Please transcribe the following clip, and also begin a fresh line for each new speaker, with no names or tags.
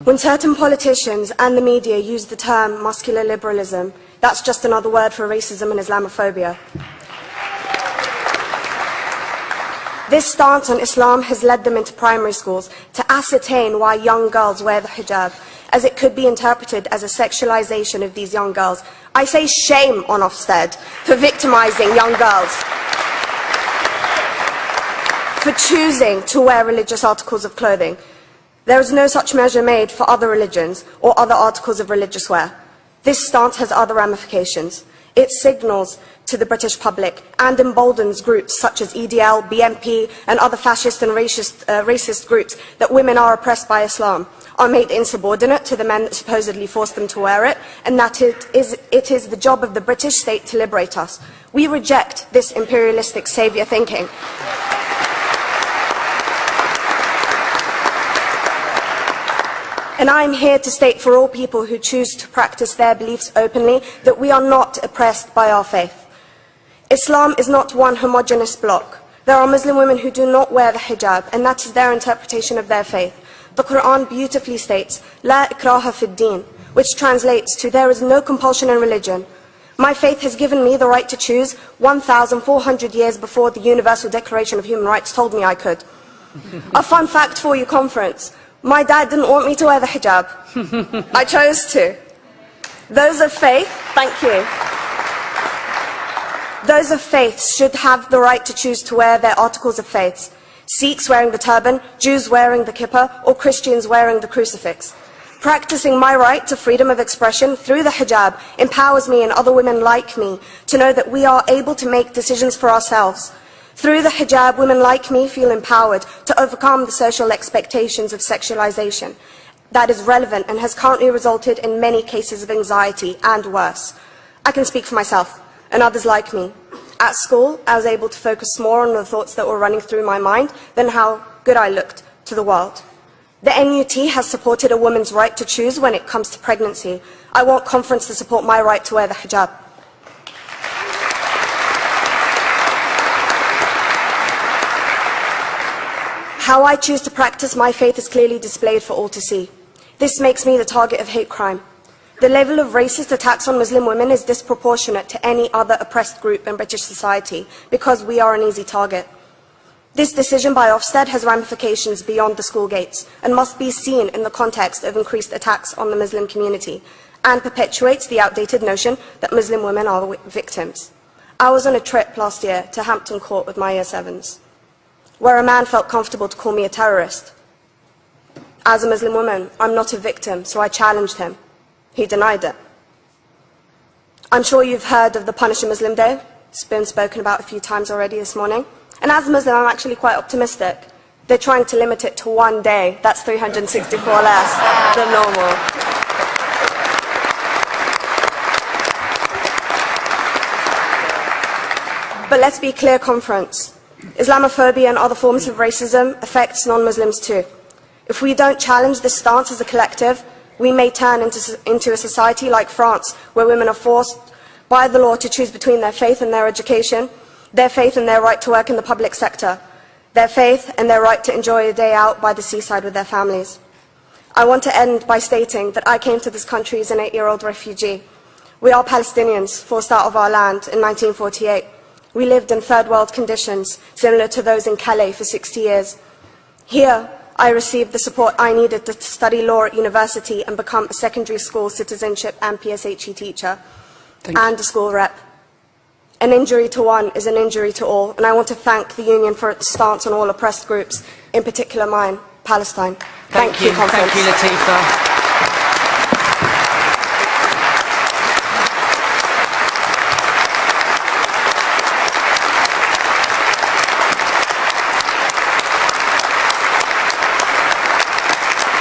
When certain politicians and the media use the term muscular liberalism, that's just another word for racism and Islamophobia. This stance on Islam has led them into primary schools to ascertain why young girls wear the hijab, as it could be interpreted as a sexualization of these young girls. I say shame on Ofsted for victimizing young girls, for choosing to wear religious articles of clothing. There is no such measure made for other religions or other articles of religious wear. This stance has other ramifications. It signals to the British public and emboldens groups such as EDL, BNP and other fascist and racist groups that women are oppressed by Islam, are made insubordinate to the men that supposedly force them to wear it, and that it is the job of the British state to liberate us. We reject this imperialistic saviour thinking. And I am here to state for all people who choose to practice their beliefs openly that we are not oppressed by our faith. Islam is not one homogeneous block. There are Muslim women who do not wear the hijab, and that is their interpretation of their faith. The Quran beautifully states, "La ikraha fid din," which translates to, "There is no compulsion in religion." My faith has given me the right to choose 1,400 years before the Universal Declaration of Human Rights told me I could. A fun fact for you, conference. My dad didn't want me to wear the hijab. I chose to. Those of faith, thank you. Those of faith should have the right to choose to wear their articles of faith. Sikhs wearing the turban, Jews wearing the kippah, or Christians wearing the crucifix. Practicing my right to freedom of expression through the hijab empowers me and other women like me to know that we are able to make decisions for ourselves. Through the hijab, women like me feel empowered to overcome the social expectations of sexualization that is relevant and has currently resulted in many cases of anxiety and worse. I can speak for myself and others like me. At school, I was able to focus more on the thoughts that were running through my mind than how good I looked to the world. The NUT has supported a woman's right to choose when it comes to pregnancy. I want conference to support my right to wear the hijab. How I choose to practice my faith is clearly displayed for all to see. This makes me the target of hate crime. The level of racist attacks on Muslim women is disproportionate to any other oppressed group in British society because we are an easy target. This decision by Ofsted has ramifications beyond the school gates and must be seen in the context of increased attacks on the Muslim community and perpetuates the outdated notion that Muslim women are victims. I was on a trip last year to Hampton Court with my Year 7s, where a man felt comfortable to call me a terrorist. As a Muslim woman, I'm not a victim, so I challenged him. He denied it. I'm sure you've heard of the Punish a Muslim Day. It's been spoken about a few times already this morning. And as a Muslim, I'm actually quite optimistic. They're trying to limit it to one day. That's 364 less than normal. But let's be clear, conference. Islamophobia and other forms of racism affects non-Muslims too. If we don't challenge this stance as a collective, we may turn into a society like France, where women are forced by the law to choose between their faith and their education, their faith and their right to work in the public sector, their faith and their right to enjoy a day out by the seaside with their families. I want to end by stating that I came to this country as an 8-year-old refugee. We are Palestinians, forced out of our land in 1948. We lived in third world conditions, similar to those in Calais for 60 years. Here, I received the support I needed to study law at university and become a secondary school citizenship and PSHE teacher, and a school rep. An injury to one is an injury to all, and I want to thank the Union for its stance on all oppressed groups, in particular mine, Palestine. Thank you, conference.
Thank you, Latifa.